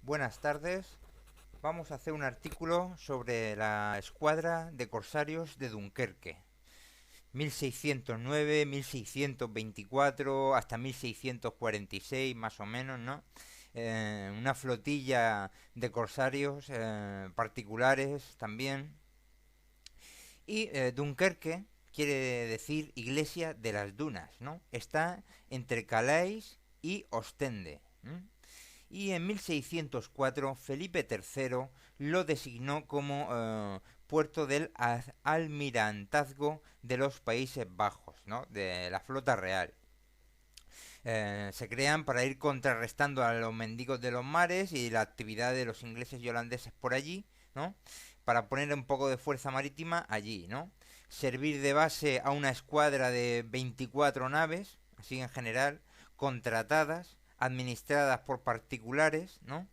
Buenas tardes. Vamos a hacer un artículo sobre la escuadra de corsarios de Dunkerque. 1609, 1624 hasta 1646 más o menos, ¿no? Una flotilla de corsarios particulares también. Y Dunkerque quiere decir iglesia de las dunas, ¿no? Está entre Calais y Ostende. Y en 1604 Felipe III lo designó como puerto del almirantazgo de los Países Bajos, ¿no? De la flota real. Se crean para ir contrarrestando a los mendigos de los mares y la actividad de los ingleses y holandeses por allí, ¿no? Para poner un poco de fuerza marítima allí, ¿no? Servir de base a una escuadra de 24 naves, así en general, contratadas, administradas por particulares, ¿no?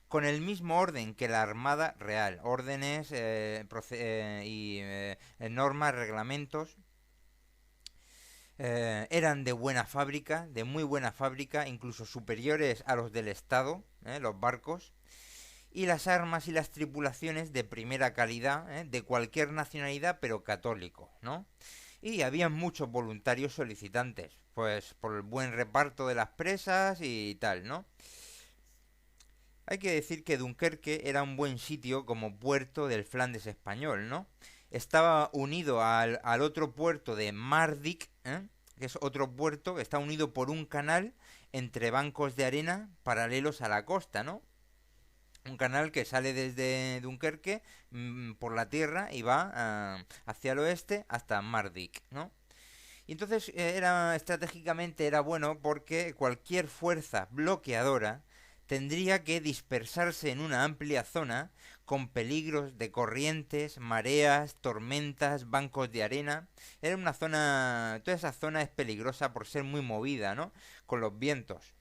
Con el mismo orden que la Armada Real, órdenes y normas, reglamentos, eran de buena fábrica, de muy buena fábrica, incluso superiores a los del Estado, los barcos, y las armas y las tripulaciones de primera calidad, de cualquier nacionalidad, pero católico, ¿no? Y había muchos voluntarios solicitantes, pues por el buen reparto de las presas y tal, ¿no? Hay que decir que Dunkerque era un buen sitio como puerto del Flandes español, ¿no? Estaba unido al otro puerto de Mardyk, que es otro puerto que está unido por un canal entre bancos de arena paralelos a la costa, ¿no? Un canal que sale desde Dunkerque por la tierra y va hacia el oeste hasta Mardyk, ¿no? Y entonces era estratégicamente era bueno porque cualquier fuerza bloqueadora tendría que dispersarse en una amplia zona con peligros de corrientes, mareas, tormentas, bancos de arena. Era una zona, toda esa zona es peligrosa por ser muy movida, ¿no? Con los vientos.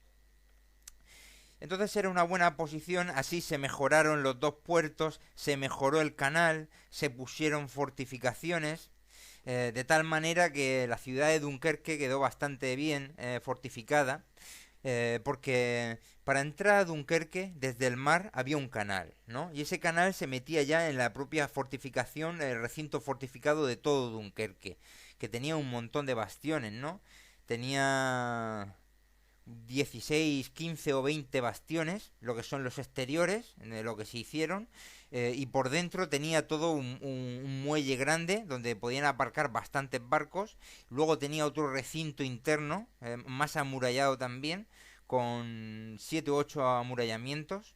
Entonces era una buena posición, así se mejoraron los dos puertos, se mejoró el canal, se pusieron fortificaciones, de tal manera que la ciudad de Dunkerque quedó bastante bien fortificada, porque para entrar a Dunkerque desde el mar había un canal, ¿no? Y ese canal se metía ya en la propia fortificación, el recinto fortificado de todo Dunkerque, que tenía un montón de bastiones, ¿no? Tenía 16, 15 o 20 bastiones, lo que son los exteriores, de lo que se hicieron, y por dentro tenía todo un muelle grande donde podían aparcar bastantes barcos. Luego tenía otro recinto interno, más amurallado también, con 7 u 8 amurallamientos.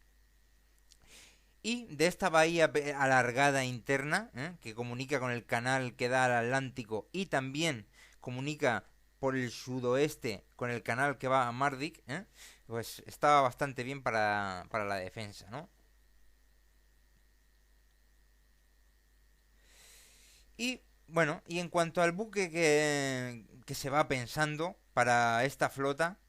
Y de esta bahía alargada interna, que comunica con el canal que da al Atlántico y también comunica por el sudoeste con el canal que va a Mardyk, pues estaba bastante bien para la defensa, ¿no? Y bueno, y en cuanto al buque que se va pensando para esta flota,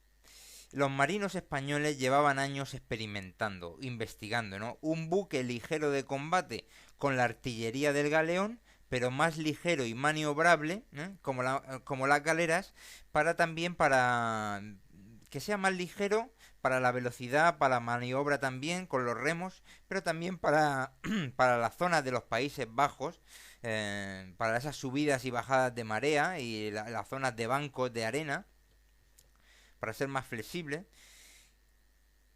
los marinos españoles llevaban años experimentando, investigando, ¿no? Un buque ligero de combate con la artillería del galeón, pero más ligero y maniobrable, como las galeras, para también para que sea más ligero para la velocidad, para la maniobra también con los remos, pero también para, para la zona de los Países Bajos, para esas subidas y bajadas de marea y las zonas de bancos de arena, para ser más flexible.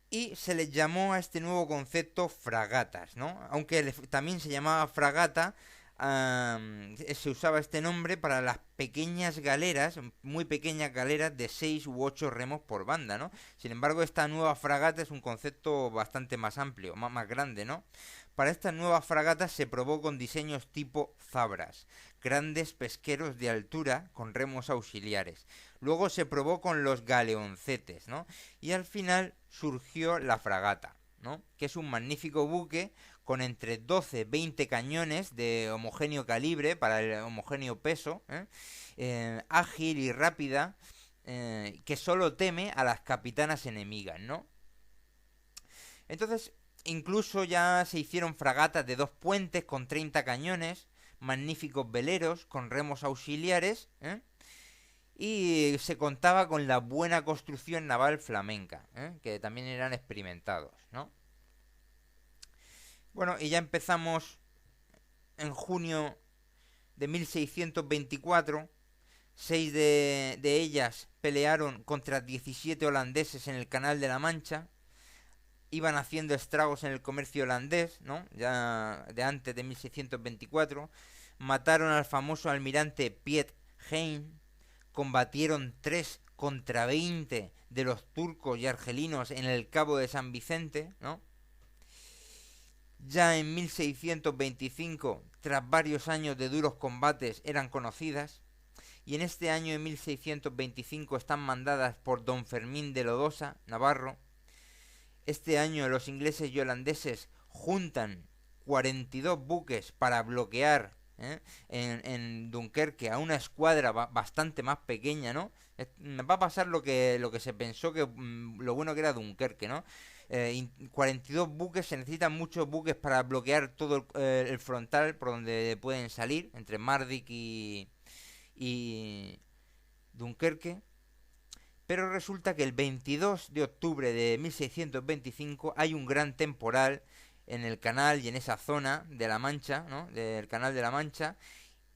Y se les llamó a este nuevo concepto fragatas, ¿no? Aunque también se llamaba fragata, se usaba este nombre para las pequeñas galeras, muy pequeñas galeras de 6 u 8 remos por banda, ¿no? Sin embargo, esta nueva fragata es un concepto bastante más amplio, más grande, ¿no? Para estas nuevas fragatas se probó con diseños tipo zabras, grandes pesqueros de altura con remos auxiliares. Luego se probó con los galeoncetes, ¿no? Y al final surgió la fragata, ¿no? Que es un magnífico buque con entre 12 y 20 cañones de homogéneo calibre para el homogéneo peso, ágil y rápida, que solo teme a las capitanas enemigas, ¿no? Entonces, incluso ya se hicieron fragatas de dos puentes con 30 cañones, magníficos veleros con remos auxiliares, y se contaba con la buena construcción naval flamenca, que también eran experimentados, ¿no? Bueno, y ya empezamos en junio de 1624. Seis de ellas pelearon contra 17 holandeses en el Canal de la Mancha. Iban haciendo estragos en el comercio holandés, ¿no? Ya de antes de 1624. Mataron al famoso almirante Piet Hein. Combatieron 3 contra 20 de los turcos y argelinos en el Cabo de San Vicente, ¿no? Ya en 1625, tras varios años de duros combates, eran conocidas, y en este año de 1625 están mandadas por don Fermín de Lodosa, Navarro. Este año los ingleses y holandeses juntan 42 buques para bloquear en Dunkerque a una escuadra bastante más pequeña, ¿no? Va a pasar lo que se pensó que lo bueno que era Dunkerque, ¿no? 42 buques, se necesitan muchos buques para bloquear todo el frontal por donde pueden salir, entre Mardyk y Dunkerque. Pero resulta que el 22 de octubre de 1625 hay un gran temporal en el canal y en esa zona de la Mancha, ¿no? Del Canal de la Mancha,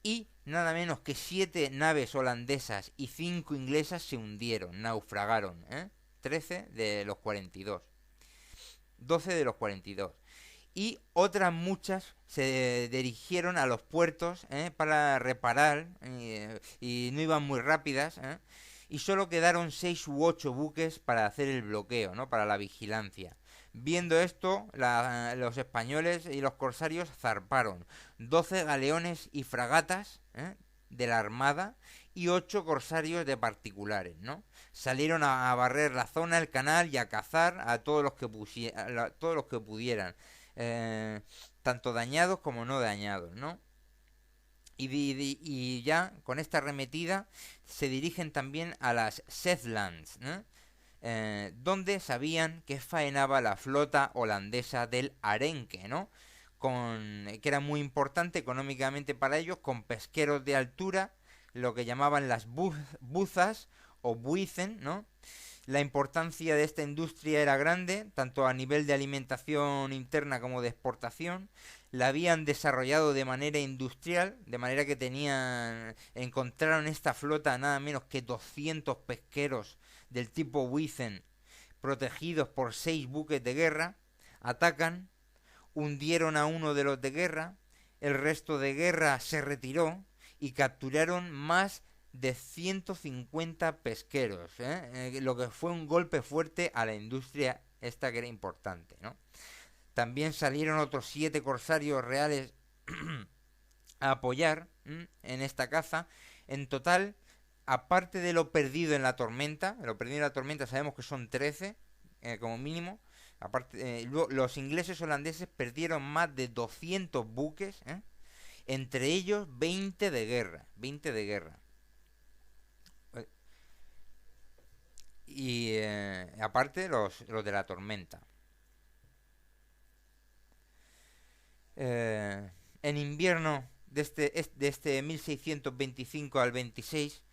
y nada menos que 7 naves holandesas y 5 inglesas se hundieron, naufragaron, 13 de los 42. 12 de los 42. Y otras muchas se dirigieron a los puertos para reparar y no iban muy rápidas. Y solo quedaron 6 u 8 buques para hacer el bloqueo, ¿no? Para la vigilancia. Viendo esto, los españoles y los corsarios zarparon 12 galeones y fragatas de la armada y 8 corsarios de particulares, ¿no? Salieron a barrer la zona, el canal y a cazar a todos los que, todos los que pudieran, tanto dañados como no dañados, ¿no? Y ya con esta arremetida se dirigen también a las Shetlands, ¿no? Donde sabían que faenaba la flota holandesa del Arenque, ¿no? Que era muy importante económicamente para ellos, con pesqueros de altura, lo que llamaban las buzas o buizen, ¿no? La importancia de esta industria era grande, tanto a nivel de alimentación interna como de exportación. La habían desarrollado de manera industrial, de manera que encontraron esta flota nada menos que 200 pesqueros del tipo Wizen, protegidos por 6 buques de guerra. Atacan, hundieron a uno de los de guerra, el resto de guerra se retiró y capturaron más de 150 pesqueros, lo que fue un golpe fuerte a la industria esta que era importante, ¿no? También salieron otros 7 corsarios reales a apoyar en esta caza. En total, aparte de lo perdido en la tormenta, sabemos que son 13 como mínimo. Aparte, los ingleses holandeses perdieron más de 200 buques, entre ellos 20 de guerra. Y aparte los de la tormenta. En invierno de este 1625 al 26,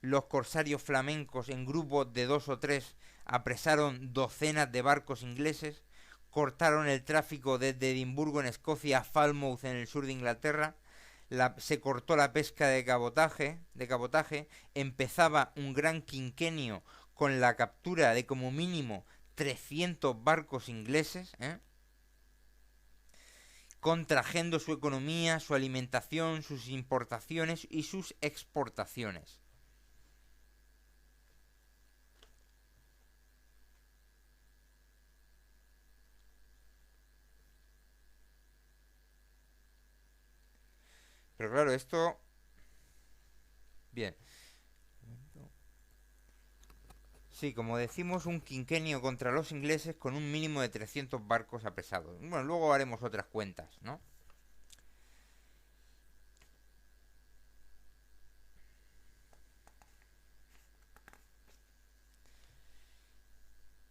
los corsarios flamencos en grupos de 2 o 3 apresaron docenas de barcos ingleses, cortaron el tráfico desde Edimburgo en Escocia a Falmouth en el sur de Inglaterra, se cortó la pesca de cabotaje, empezaba un gran quinquenio con la captura de como mínimo 300 barcos ingleses, contrajendo su economía, su alimentación, sus importaciones y sus exportaciones. Pero claro, esto... Bien. Sí, como decimos, un quinquenio contra los ingleses con un mínimo de 300 barcos apresados. Bueno, luego haremos otras cuentas, ¿no?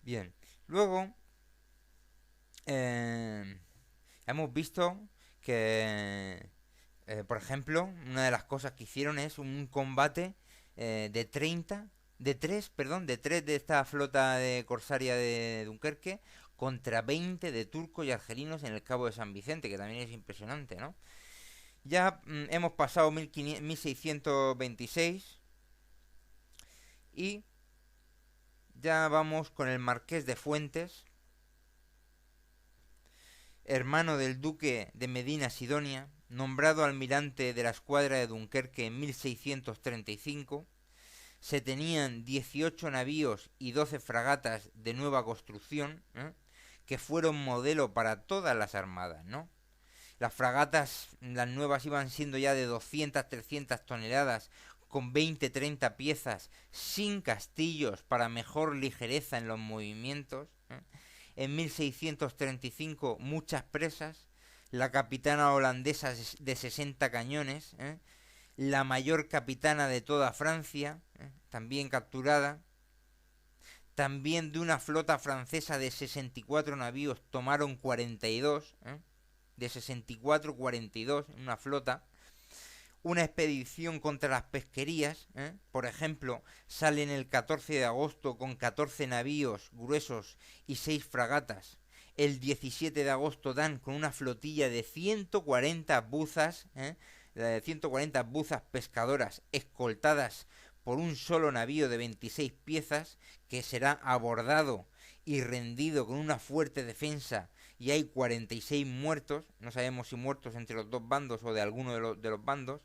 Bien, luego hemos visto que, por ejemplo, una de las cosas que hicieron es un combate de 30, de tres de esta flota de corsaria de Dunkerque contra 20 de turcos y argelinos en el Cabo de San Vicente, que también es impresionante, ¿no? Ya hemos pasado 1626 y ya vamos con el Marqués de Fuentes, hermano del duque de Medina Sidonia, nombrado almirante de la escuadra de Dunkerque en 1635. Se tenían 18 navíos y 12 fragatas de nueva construcción, que fueron modelo para todas las armadas, ¿no? Las fragatas, las nuevas, iban siendo ya de 200-300 toneladas, con 20-30 piezas, sin castillos para mejor ligereza en los movimientos. En 1635 muchas presas, la capitana holandesa de 60 cañones, la mayor capitana de toda Francia, también capturada. También de una flota francesa de 64 navíos tomaron 42, de 64, 42 en una flota. Una expedición contra las pesquerías, por ejemplo, salen el 14 de agosto con 14 navíos gruesos y 6 fragatas. El 17 de agosto dan con una flotilla de 140 buzas, 140 buzas pescadoras escoltadas por un solo navío de 26 piezas, que será abordado y rendido con una fuerte defensa, y hay 46 muertos, no sabemos si muertos entre los dos bandos o de alguno de los bandos.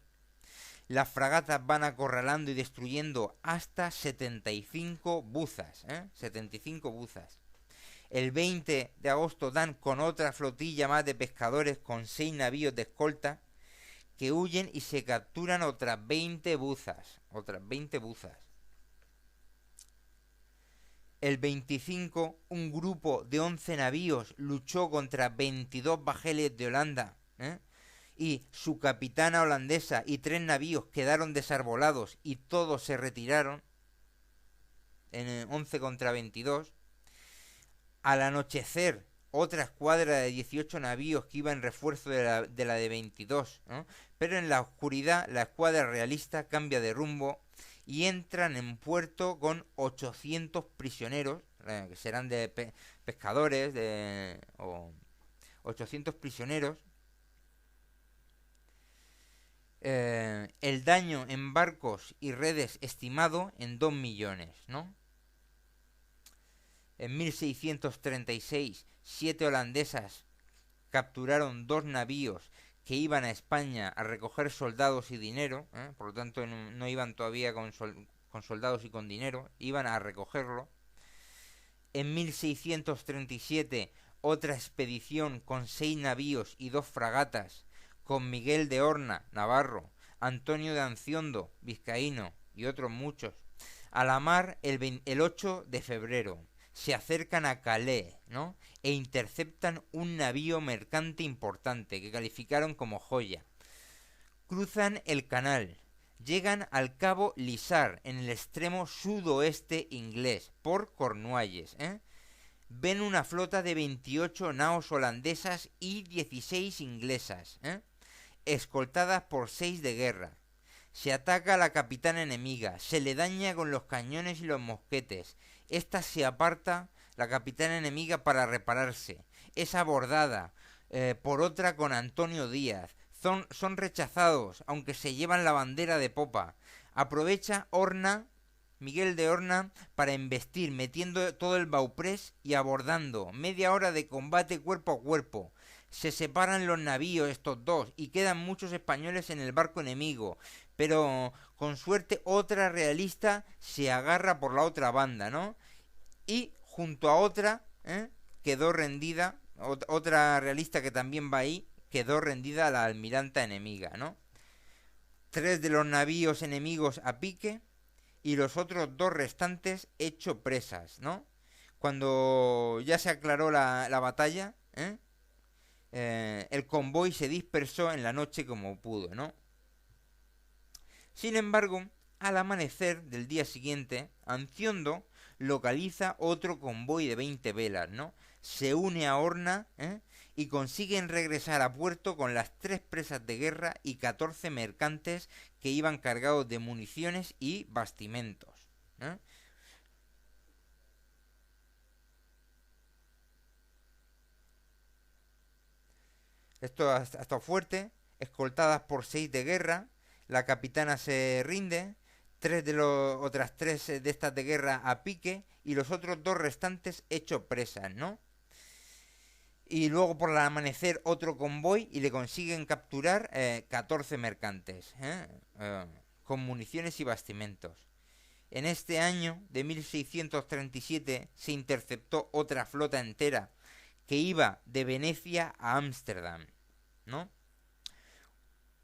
Las fragatas van acorralando y destruyendo hasta 75 buzas, 75 buzas. El 20 de agosto dan con otra flotilla más de pescadores con 6 navíos de escolta, que huyen y se capturan otras 20 buzas. El 25, un grupo de 11 navíos luchó contra 22 bajeles de Holanda, y su capitana holandesa y 3 navíos quedaron desarbolados y todos se retiraron, en 11 contra 22. Al anochecer, otra escuadra de 18 navíos que iba en refuerzo de la de 22, ¿no? Pero en la oscuridad la escuadra realista cambia de rumbo y entran en puerto con 800 prisioneros, que serán de pescadores, o 800 prisioneros. El daño en barcos y redes estimado en 2 millones, ¿no? En 1636, 7 holandesas capturaron 2 navíos que iban a España a recoger soldados y dinero, por lo tanto no iban todavía con soldados y con dinero, iban a recogerlo. En 1637, otra expedición con 6 navíos y 2 fragatas, con Miguel de Horna, navarro, Antonio de Anciondo, vizcaíno, y otros muchos, a la mar el 8 de febrero. Se acercan a Calais, ¿no? E interceptan un navío mercante importante que calificaron como joya. Cruzan el canal, llegan al cabo Lizard, en el extremo sudoeste inglés, por Cornualles, Ven una flota de 28 naos holandesas y 16 inglesas, escoltadas por 6 de guerra. Se ataca a la capitana enemiga, se le daña con los cañones y los mosquetes. Esta se aparta, la capitana enemiga, para repararse. Es abordada por otra con Antonio Díaz. Son rechazados, aunque se llevan la bandera de popa. Aprovecha Miguel de Horna, para embestir, metiendo todo el bauprés y abordando. Media hora de combate cuerpo a cuerpo. Se separan los navíos estos dos y quedan muchos españoles en el barco enemigo, pero con suerte otra realista se agarra por la otra banda, ¿no? Y junto a otra, quedó rendida, otra realista que también va ahí, quedó rendida a la almiranta enemiga, ¿no? 3 de los navíos enemigos a pique y los otros 2 restantes hecho presas, ¿no? Cuando ya se aclaró la batalla, el convoy se dispersó en la noche como pudo, ¿no? Sin embargo, al amanecer del día siguiente, Anciondo localiza otro convoy de 20 velas, ¿no? Se une a Horna, y consiguen regresar a puerto con las 3 presas de guerra y 14 mercantes que iban cargados de municiones y bastimentos, ¿eh? Esto ha estado fuerte, escoltadas por 6 de guerra, la capitana se rinde, otras tres de estas de guerra a pique y los otros dos restantes hechos presas, ¿no? Y luego por el amanecer otro convoy y le consiguen capturar 14 mercantes, con municiones y bastimentos. En este año de 1637 se interceptó otra flota entera que iba de Venecia a Ámsterdam, ¿no?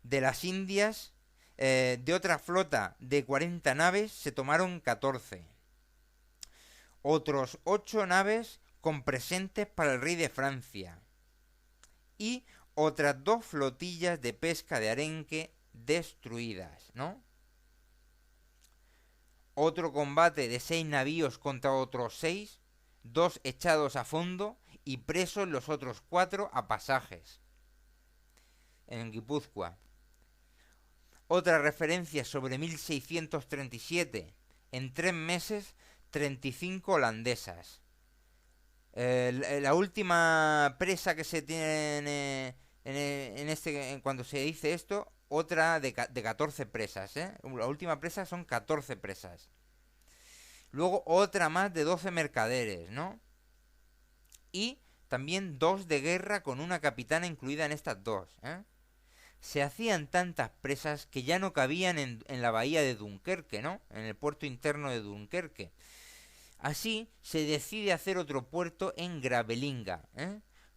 De las Indias, de otra flota de 40 naves, se tomaron 14. Otros 8 naves con presentes para el rey de Francia. Y otras 2 flotillas de pesca de arenque destruidas, ¿no? Otro combate de 6 navíos contra otros 6, 2 echados a fondo y presos los otros 4 a pasajes en Guipúzcoa. Otra referencia sobre 1637. En 3 meses, 35 holandesas. La última presa que se tiene cuando se dice esto, otra de 14 presas, ¿eh? La última presa son 14 presas. Luego otra más de 12 mercaderes, ¿no? Y también 2 de guerra con una capitana incluida en estas 2, ¿eh? Se hacían tantas presas que ya no cabían en la bahía de Dunkerque, ¿no? En el puerto interno de Dunkerque. Así se decide hacer otro puerto en Gravelinga,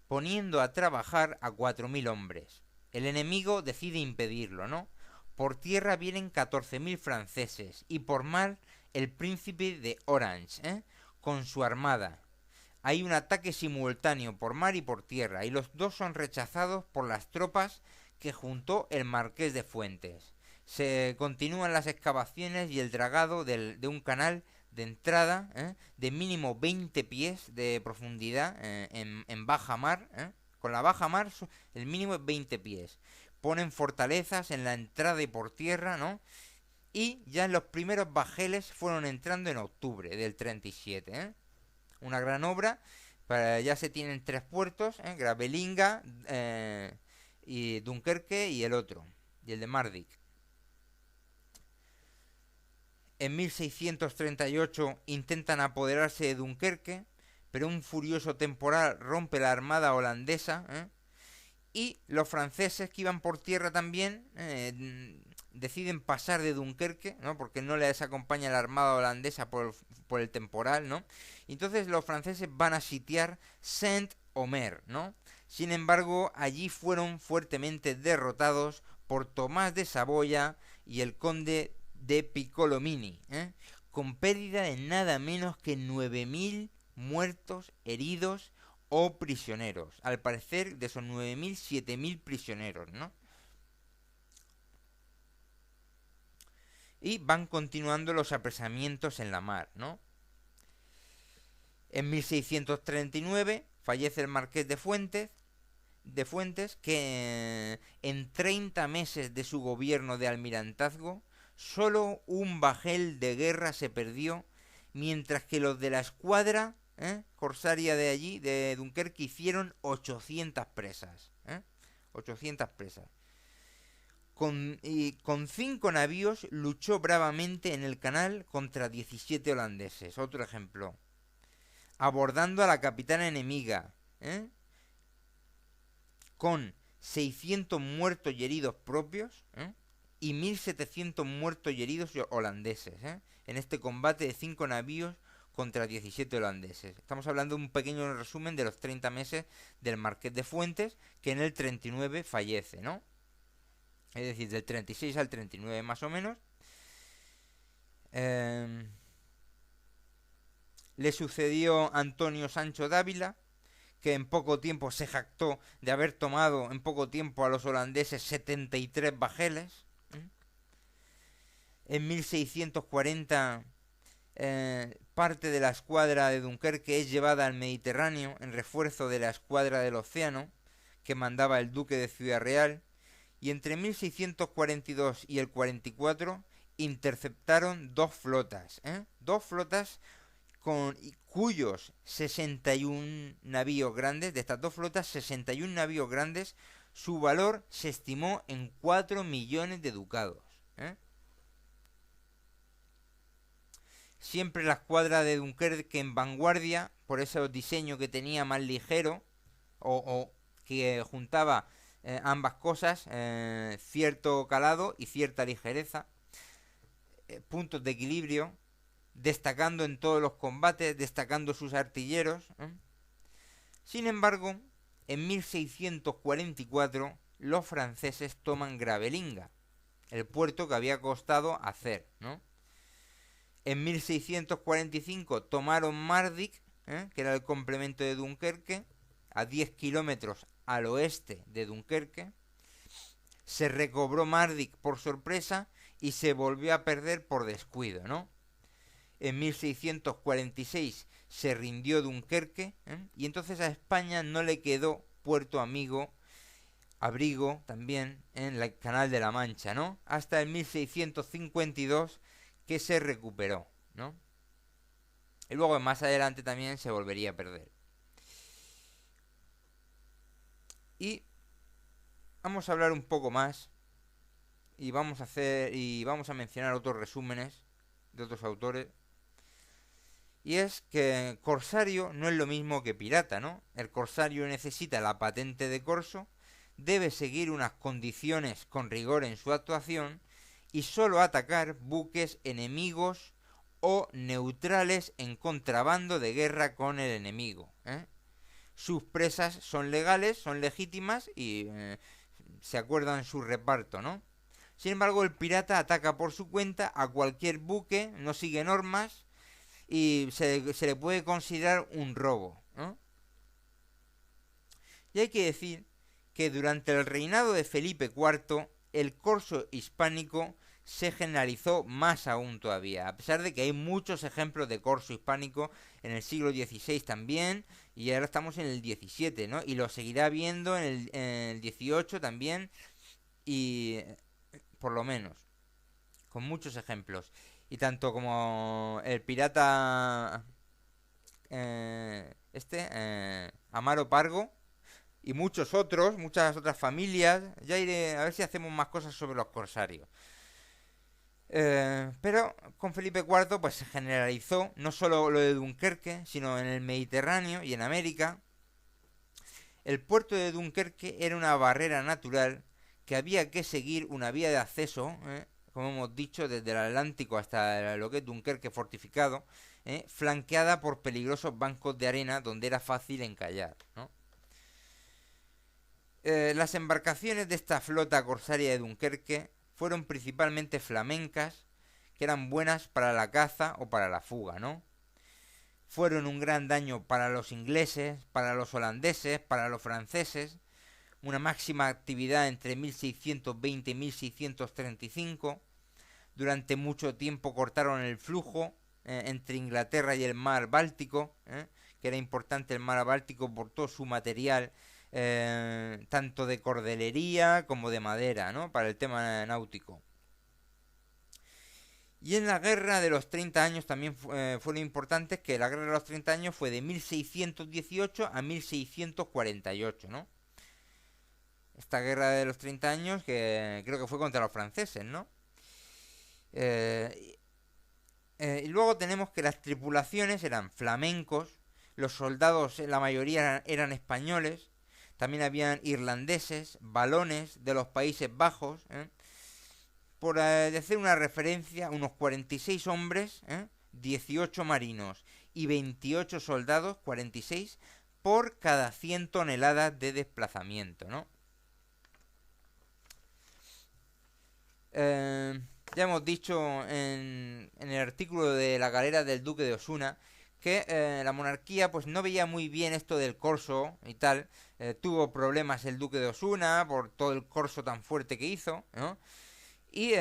poniendo a trabajar a 4.000 hombres. El enemigo decide impedirlo, ¿no? Por tierra vienen 14.000 franceses y por mar el príncipe de Orange, con su armada. Hay un ataque simultáneo por mar y por tierra y los dos son rechazados por las tropas que juntó el marqués de Fuentes. Se continúan las excavaciones y el dragado de un canal de entrada, de mínimo 20 pies de profundidad en baja mar. Con la baja mar el mínimo es 20 pies. Ponen fortalezas en la entrada y por tierra, ¿no? Y ya los primeros bajeles fueron entrando en octubre del 37, Una gran obra. Ya se tienen 3 puertos, Gravelinga, y Dunkerque y el otro, y el de Mardyk. En 1638 intentan apoderarse de Dunkerque, pero un furioso temporal rompe la armada holandesa, y los franceses que iban por tierra también deciden pasar de Dunkerque, ¿no? Porque no les acompaña la armada holandesa por el temporal, ¿no? Entonces los franceses van a sitiar Saint-Omer, ¿no? Sin embargo, allí fueron fuertemente derrotados por Tomás de Saboya y el conde de Piccolomini, con pérdida de nada menos que 9.000 muertos, heridos o prisioneros. Al parecer, de esos 9.000, 7.000 prisioneros, ¿no? Y van continuando los apresamientos en la mar, ¿no? En 1639 fallece el marqués de Fuentes, que en 30 meses de su gobierno de almirantazgo, solo un bajel de guerra se perdió, mientras que los de la escuadra corsaria de allí, de Dunkerque, hicieron 800 presas. 800 presas. Con 5 navíos luchó bravamente en el canal contra 17 holandeses. Otro ejemplo. Abordando a la capitana enemiga, con 600 muertos y heridos propios, y 1.700 muertos y heridos holandeses, en este combate de 5 navíos contra 17 holandeses. Estamos hablando de un pequeño resumen de los 30 meses del marqués de Fuentes, que en el 39 fallece, ¿no? Es decir, del 36 al 39 más o menos. Le sucedió Antonio Sancho Dávila, que en poco tiempo se jactó de haber tomado en poco tiempo a los holandeses 73 bajeles. En 1640 parte de la escuadra de Dunkerque es llevada al Mediterráneo en refuerzo de la escuadra del Océano que mandaba el duque de Ciudad Real, y entre 1642 y el 44 interceptaron dos flotas, dos flotas cuyos 61 navíos grandes, de estas dos flotas, 61 navíos grandes, su valor se estimó en 4 millones de ducados. Siempre la escuadra de Dunkerque en vanguardia, por ese diseño que tenía más ligero, o que juntaba ambas cosas, cierto calado y cierta ligereza, puntos de equilibrio, destacando en todos los combates, destacando sus artilleros. Sin embargo, en 1644 los franceses toman Gravelines, el puerto que había costado hacer, ¿no? En 1645 tomaron Mardyck, que era el complemento de Dunkerque, a 10 kilómetros al oeste de Dunkerque. Se recobró Mardyck por sorpresa y se volvió a perder por descuido, ¿no? En 1646 se rindió Dunkerque, y entonces a España no le quedó puerto abrigo también en el Canal de la Mancha, ¿no? Hasta el 1652 que se recuperó, ¿no? Y luego más adelante también se volvería a perder. Y vamos a hablar un poco más y vamos a mencionar otros resúmenes de otros autores. Y es que corsario no es lo mismo que pirata, ¿no? El corsario necesita la patente de corso, debe seguir unas condiciones con rigor en su actuación y solo atacar buques enemigos o neutrales en contrabando de guerra con el enemigo. Sus presas son legales, son legítimas y se acuerdan su reparto, ¿no? Sin embargo, el pirata ataca por su cuenta a cualquier buque, no sigue normas y se le puede considerar un robo, ¿no? Y hay que decir que durante el reinado de Felipe IV el corso hispánico se generalizó más aún todavía, a pesar de que hay muchos ejemplos de corso hispánico en el siglo XVI también, y ahora estamos en el XVII, ¿no? Y lo seguirá viendo en el XVIII también, y por lo menos, con muchos ejemplos. Y tanto como el pirata Amaro Pargo, y muchas otras familias. Ya iré a ver si hacemos más cosas sobre los corsarios. Pero con Felipe IV pues se generalizó no solo lo de Dunkerque, sino en el Mediterráneo y en América. El puerto de Dunkerque era una barrera natural que había que seguir una vía de acceso, como hemos dicho, desde el Atlántico hasta lo que es Dunkerque fortificado, flanqueada por peligrosos bancos de arena donde era fácil encallar, ¿no? Las embarcaciones de esta flota corsaria de Dunkerque fueron principalmente flamencas, que eran buenas para la caza o para la fuga, ¿no? Fueron un gran daño para los ingleses, para los holandeses, para los franceses, una máxima actividad entre 1620 y 1635. Durante mucho tiempo cortaron el flujo entre Inglaterra y el mar Báltico, que era importante el mar Báltico por todo su material, tanto de cordelería como de madera, ¿no? Para el tema náutico. Y en la guerra de los 30 años también fueron importantes, que la guerra de los 30 años fue de 1618 a 1648, ¿no? Esta guerra de los 30 años que creo que fue contra los franceses, ¿no? Y luego tenemos que las tripulaciones eran flamencos, los soldados la mayoría eran españoles, también habían irlandeses, valones de los Países Bajos, por hacer una referencia, unos 46 hombres, 18 marinos y 28 soldados, 46, por cada 100 toneladas de desplazamiento, ¿no? Ya hemos dicho en el artículo de la galera del duque de Osuna que la monarquía pues no veía muy bien esto del corso y tal. Tuvo problemas el duque de Osuna por todo el corso tan fuerte que hizo, ¿no? Y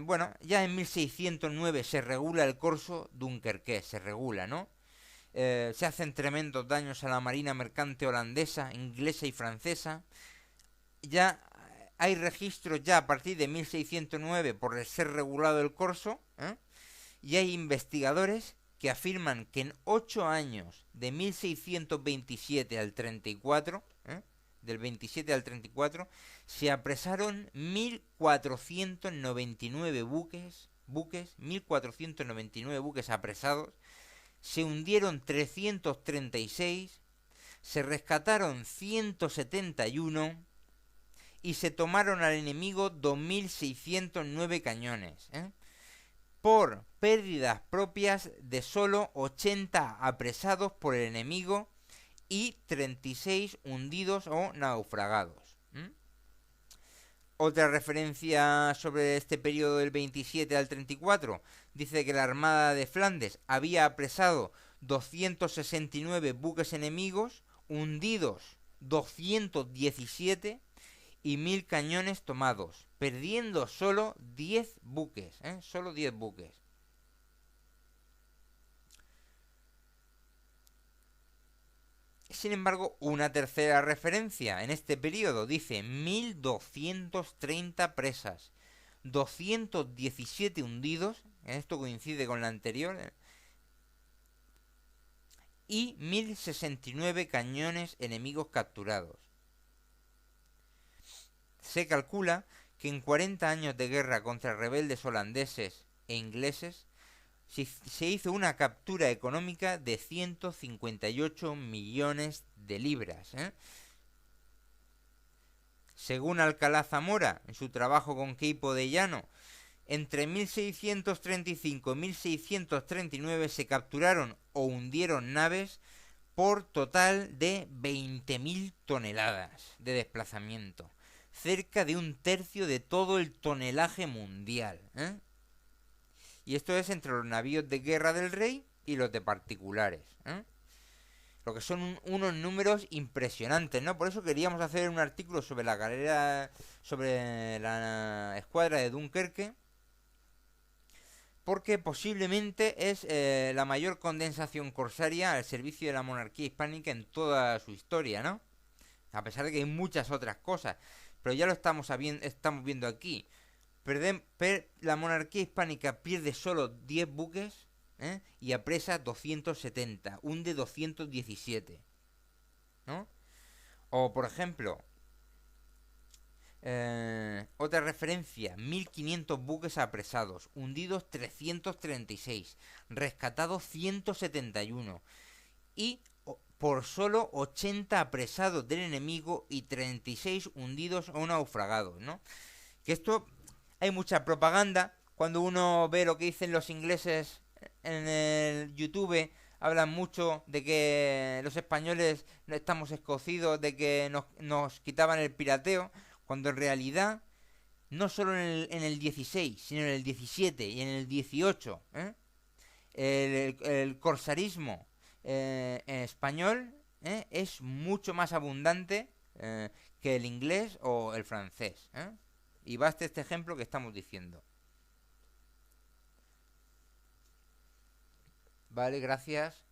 bueno, ya en 1609 se regula el corso dunkerqués, se regula, ¿no? Se hacen tremendos daños a la marina mercante holandesa, inglesa y francesa. Ya hay registros ya a partir de 1609 por ser regulado el corso, y hay investigadores que afirman que en 8 años, de 1627 al 34, del 27 al 34, se apresaron 1499 buques, 1499 buques apresados, se hundieron 336, se rescataron 171 y se tomaron al enemigo 2609 cañones, por pérdidas propias de solo 80 apresados por el enemigo y 36 hundidos o naufragados. Otra referencia sobre este periodo del 27 al 34 dice que la Armada de Flandes había apresado 269 buques enemigos, hundidos 217 y 1000 cañones tomados, perdiendo solo 10 buques, solo 10 buques. Sin embargo, una tercera referencia en este periodo dice 1230 presas, 217 hundidos, esto coincide con la anterior, y 1069 cañones enemigos capturados. Se calcula que en 40 años de guerra contra rebeldes holandeses e ingleses se hizo una captura económica de 158 millones de libras. Según Alcalá Zamora, en su trabajo con Queipo de Llano, entre 1635 y 1639 se capturaron o hundieron naves por total de 20.000 toneladas de desplazamiento, cerca de un tercio de todo el tonelaje mundial. Y esto es entre los navíos de guerra del rey y los de particulares. Lo que son unos números impresionantes, ¿no? Por eso queríamos hacer un artículo sobre la galera, sobre la escuadra de Dunkerque, porque posiblemente es la mayor condensación corsaria al servicio de la monarquía hispánica en toda su historia, ¿no? A pesar de que hay muchas otras cosas, pero ya lo estamos viendo aquí. La monarquía hispánica pierde solo 10 buques, y apresa 270, hunde 217, ¿no? O por ejemplo, otra referencia, 1500 buques apresados, hundidos 336, rescatados 171 y por solo 80 apresados del enemigo y 36 hundidos o naufragados, ¿no? Que esto, hay mucha propaganda. Cuando uno ve lo que dicen los ingleses en el YouTube, hablan mucho de que los españoles no estamos escocidos, de que nos quitaban el pirateo, cuando en realidad no solo en el 16, sino en el 17 y en el 18, el corsarismo español es mucho más abundante que el inglés o el francés, y basta este ejemplo que estamos diciendo. Vale, gracias.